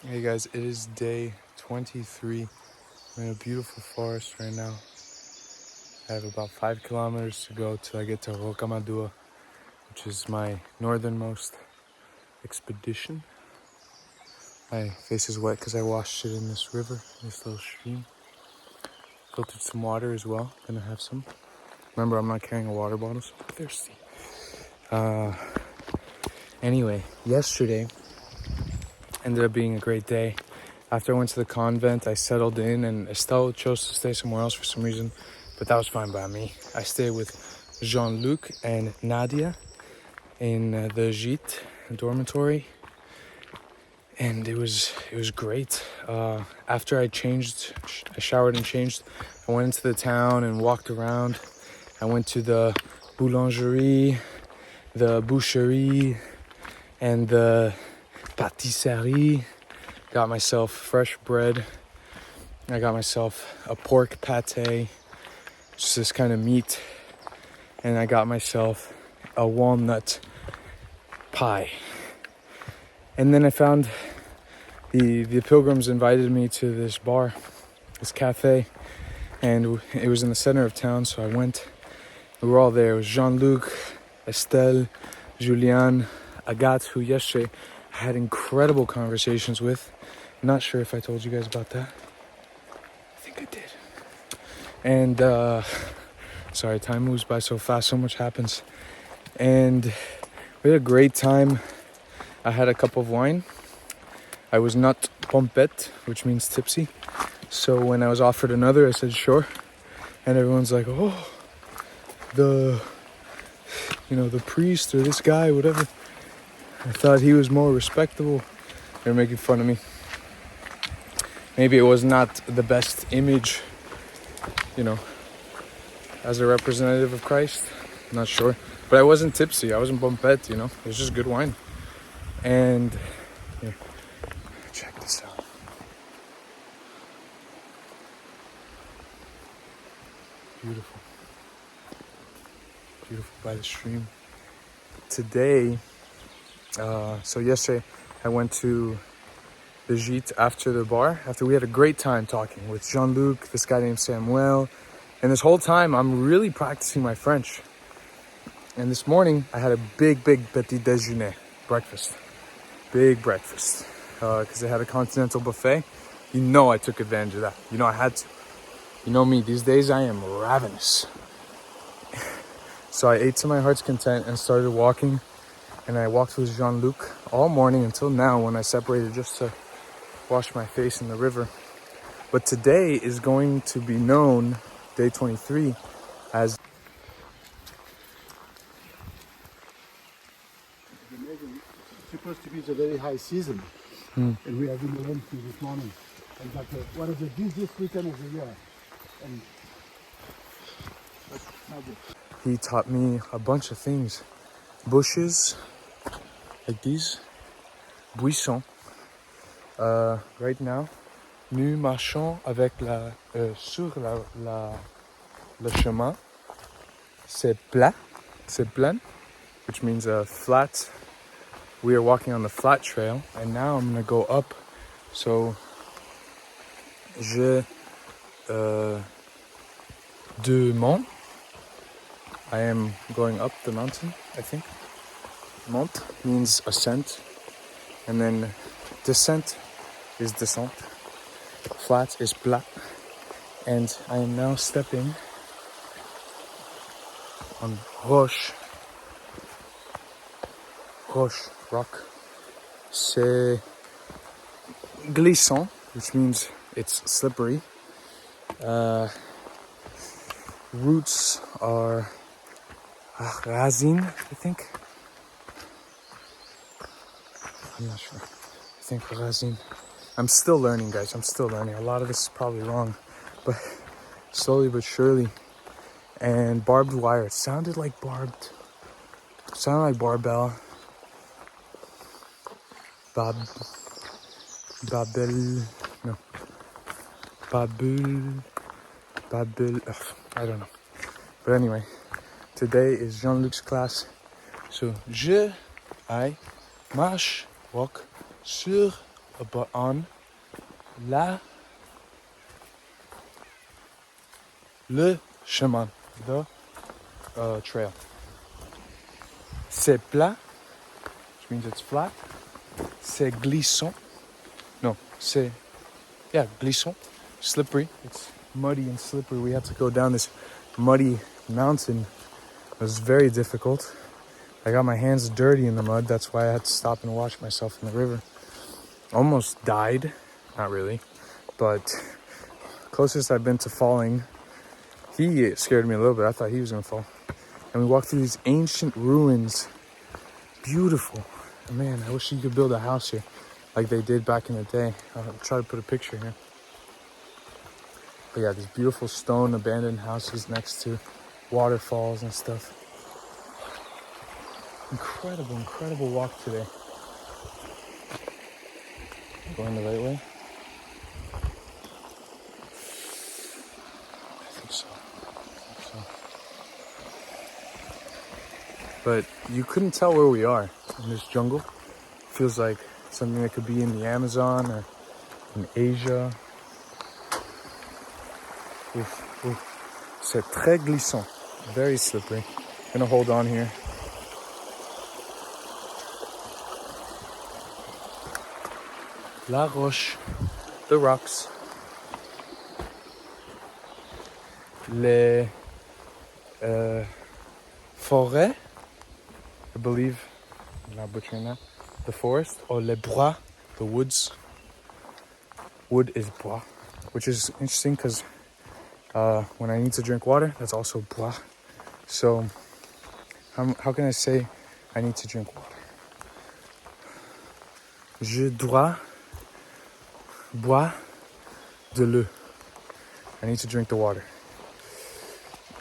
Hey guys, it is day 23. I'm in a beautiful forest right now. I have about 5 kilometers to go till I get to Rocamadour, which is my northernmost expedition. My face is wet because I washed it in this river, this little stream. Filtered some water as well, gonna have some. Remember, I'm not carrying a water bottle, so I'm thirsty. Anyway, yesterday ended up being a great day. After I went to the convent, I settled in, and Estelle chose to stay somewhere else for some reason, but that was fine by me. I stayed with Jean-Luc and Nadia in the gîte dormitory, and it was great. After I showered and changed, I went into the town and walked around. I went to the boulangerie, the boucherie, and the pâtisserie. Got myself fresh bread. I got myself a pork pate, just this kind of meat. And I got myself a walnut pie. And then I found the pilgrims invited me to this bar, this cafe. And it was in the center of town, so I went. We were all there. It was Jean-Luc, Estelle, Julian, Agathe, who yesterday I had incredible conversations with. Not sure if I told you guys about that. I think I did. And sorry, time moves by so fast, so much happens. And we had a great time. I had a cup of wine. I was not pompette, which means tipsy. So when I was offered another, I said sure. And everyone's like, oh, the priest or this guy, whatever. I thought he was more respectable. They were making fun of me. Maybe it was not the best image, as a representative of Christ. I'm not sure. But I wasn't tipsy. I wasn't pompette, It was just good wine. And here, check this out. Beautiful. Beautiful by the stream. Today, so yesterday I went to the gîte after the bar. After we had a great time talking with Jean-Luc, this guy named Samuel. And this whole time I'm really practicing my French. And this morning I had a big petit déjeuner, breakfast. Big breakfast. Because they had a continental buffet. I took advantage of that. I had to. Me, these days I am ravenous. So I ate to my heart's content and started walking. And I walked with Jean-Luc all morning until now when I separated just to wash my face in the river. But today is going to be known, day 23, as... It's supposed to be the very high season. And we have been learning this morning. And like one of the busiest weekends of the year. And that's magic. He taught me a bunch of things. Bushes, like these. Buissons. Right now, nous marchons avec sur le chemin. C'est plat, which means flat. We are walking on the flat trail, and now I'm gonna go up. So, demont. I am going up the mountain, I think. Monte means ascent, and then descent is descente. Flat is plat. And I am now stepping on roche, rock. C'est glissant, which means it's slippery. Roots are racines, I think. I'm not sure. I think racine. I'm still learning, guys. I'm still learning. A lot of this is probably wrong, but slowly but surely. And barbed wire. It sounded like barbed. It sounded like barbell. Babel. No. Babel. I don't know. But anyway, today is Jean-Luc's class. So, I marche, walk sur but on le chemin, the trail. C'est plat, which means it's flat. C'est glissant. No, c'est, glissant. Slippery. It's muddy and slippery. We had to go down this muddy mountain. It was very difficult. I got my hands dirty in the mud. That's why I had to stop and wash myself in the river. Almost died. Not really. But closest I've been to falling. He scared me a little bit. I thought he was going to fall. And we walked through these ancient ruins. Beautiful. Man, I wish you could build a house here like they did back in the day. I'll try to put a picture here. But yeah, these beautiful stone abandoned houses next to waterfalls and stuff. Incredible walk today. Going the right way? I think so. But you couldn't tell where we are in this jungle. Feels like something that could be in the Amazon or in Asia. C'est très glissant. Very slippery. Gonna hold on here. La roche. The rocks. Les forêts. I believe, I'm not butchering that. The forest, or les bois, the woods. Wood is bois, which is interesting because when I need to drink water, that's also bois. So, how can I say I need to drink water? Je dois boire de l'eau. I need to drink the water.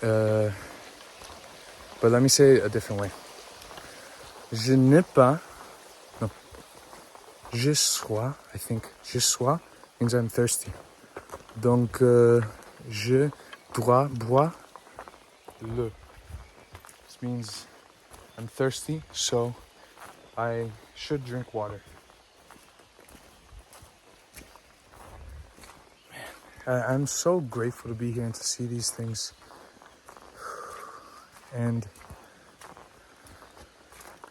But let me say it a different way. Je n'ai pas. No. Je sois, I think. Je sois means I'm thirsty. Donc, je dois boire l'eau. This means I'm thirsty, so I should drink water. Man, I'm so grateful to be here and to see these things. And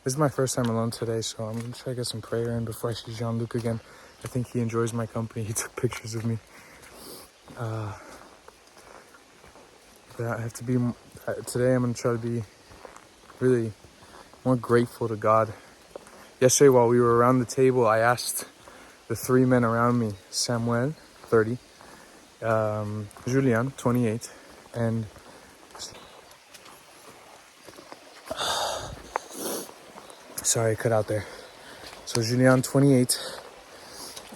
this is my first time alone today, so I'm going to try to get some prayer in before I see Jean-Luc again. I think he enjoys my company. He took pictures of me. But I have to be, today I'm going to try to be really more grateful to God. Yesterday while we were around the table, I asked the three men around me, Samuel, 30, Julian, 28, and sorry, I cut out there. So Julian, 28,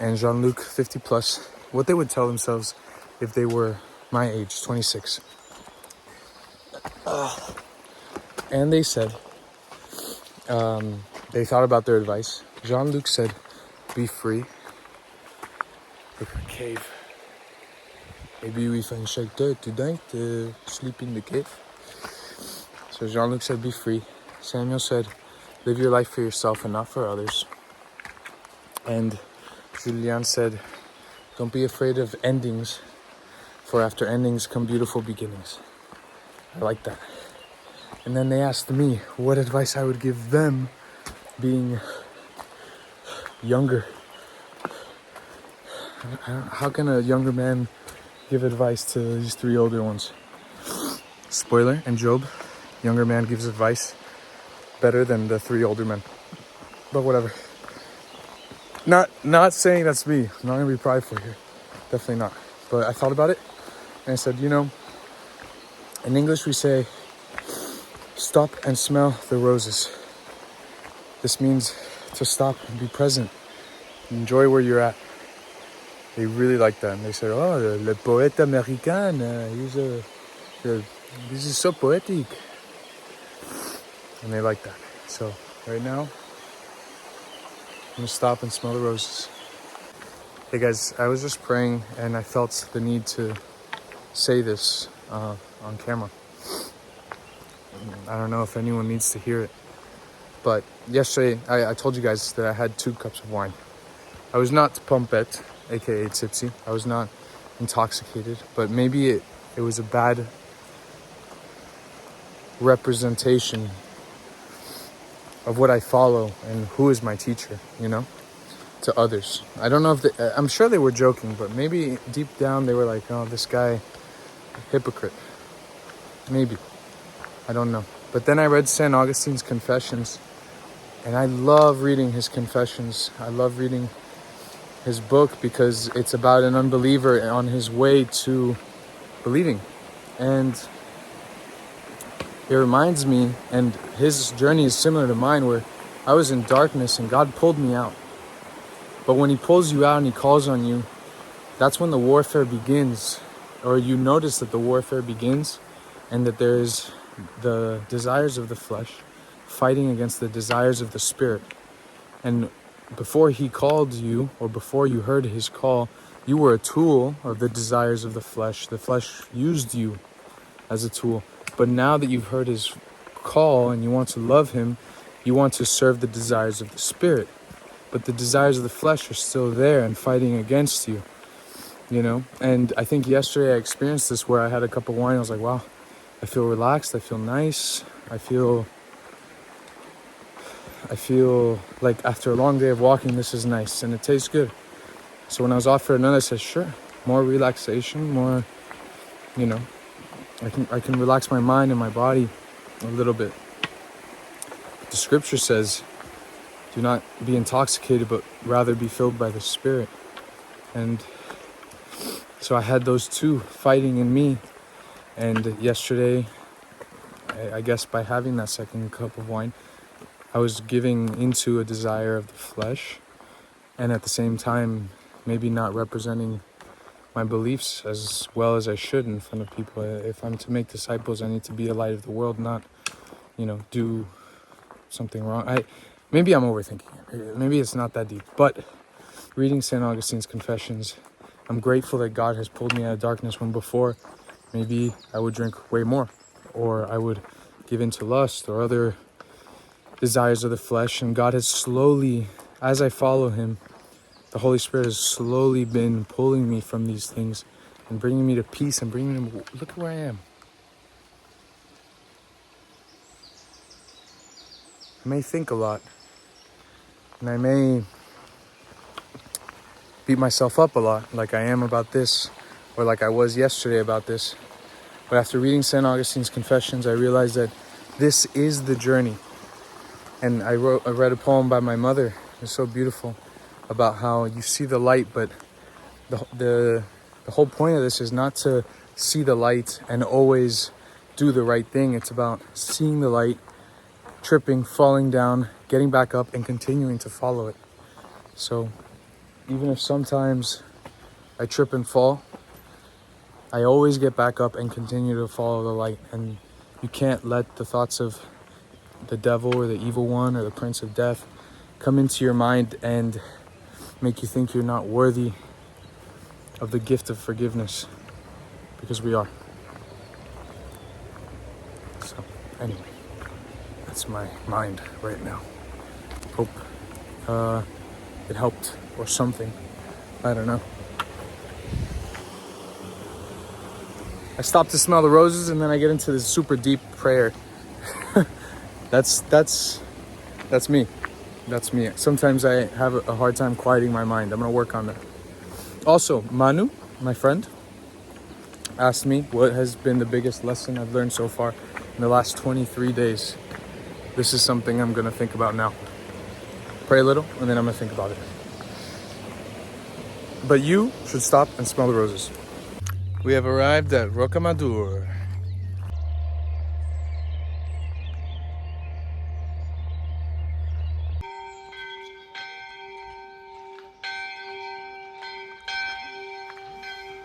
and Jean-Luc, 50 plus, what they would tell themselves if they were my age, 26. And they said, they thought about their advice. Jean-Luc said, be free. Look at a cave. Maybe we find shelter tonight, sleep in the cave. So Jean-Luc said, be free. Samuel said, live your life for yourself and not for others. And Julian said, don't be afraid of endings, for after endings come beautiful beginnings. I like that. And then they asked me what advice I would give them being younger. How can a younger man give advice to these three older ones? Spoiler, in Job, younger man gives advice better than the three older men. But whatever. Not saying that's me. I'm not going to be prideful here. Definitely not. But I thought about it and I said, in English we say, stop and smell the roses. This means to stop and be present. Enjoy where you're at. They really like that. And they said, oh, le poète américain, this is so poetic. And they like that. So right now, I'm going to stop and smell the roses. Hey guys, I was just praying and I felt the need to say this on camera. I don't know if anyone needs to hear it. But yesterday, I told you guys that I had 2 cups of wine. I was not pumpet, aka tipsy. I was not intoxicated, but maybe it was a bad representation of what I follow and who is my teacher, you know, to others. I don't know if I'm sure they were joking, but maybe deep down they were like, oh, this guy, hypocrite. Maybe. I don't know. But then I read Saint Augustine's Confessions, and I love reading his Confessions. I love reading his book because it's about an unbeliever on his way to believing. And it reminds me, and his journey is similar to mine, where I was in darkness and God pulled me out. But when he pulls you out and he calls on you, that's when the warfare begins. Or you notice that the warfare begins and that there's the desires of the flesh fighting against the desires of the spirit. And before he called you, or before you heard his call, you were a tool of the desires of the flesh. The flesh used you as a tool. But now that you've heard his call and you want to love him, you want to serve the desires of the spirit. But the desires of the flesh are still there and fighting against you, you know? And I think yesterday I experienced this where I had a cup of wine. I was like, wow, I feel relaxed. I feel nice. I feel like after a long day of walking, this is nice and it tastes good. So when I was offered another, I said, sure, more relaxation, more, you know, I can relax my mind and my body a little bit. But the scripture says, do not be intoxicated, but rather be filled by the Spirit. And so I had those two fighting in me. And yesterday, I guess by having that second cup of wine, I was giving into a desire of the flesh. And at the same time, maybe not representing my beliefs as well as I should in front of people. If I'm to make disciples, I need to be a light of the world, not, you know, do something wrong. Maybe I'm overthinking it. Maybe it's not that deep. But reading Saint Augustine's Confessions, I'm grateful that God has pulled me out of darkness when before maybe I would drink way more, or I would give in to lust or other desires of the flesh. And God has slowly, as I follow him, the Holy Spirit has slowly been pulling me from these things and bringing me to peace and bringing me, look at where I am. I may think a lot, and I may beat myself up a lot, like I am about this, or like I was yesterday about this. But after reading Saint Augustine's Confessions, I realized that this is the journey. And I read a poem by my mother. It's so beautiful, about how you see the light, but the whole point of this is not to see the light and always do the right thing. It's about seeing the light, tripping, falling down, getting back up, and continuing to follow it. So even if sometimes I trip and fall, I always get back up and continue to follow the light. And you can't let the thoughts of the devil or the evil one or the prince of death come into your mind and make you think you're not worthy of the gift of forgiveness, because we are. So anyway, that's my mind right now. Hope it helped or something. I don't know. I stop to smell the roses and then I get into this super deep prayer. That's me. That's me. Sometimes I have a hard time quieting my mind. I'm going to work on that. Also, Manu, my friend, asked me what has been the biggest lesson I've learned so far in the last 23 days. This is something I'm going to think about now. Pray a little, and then I'm going to think about it. But you should stop and smell the roses. We have arrived at Rocamadour.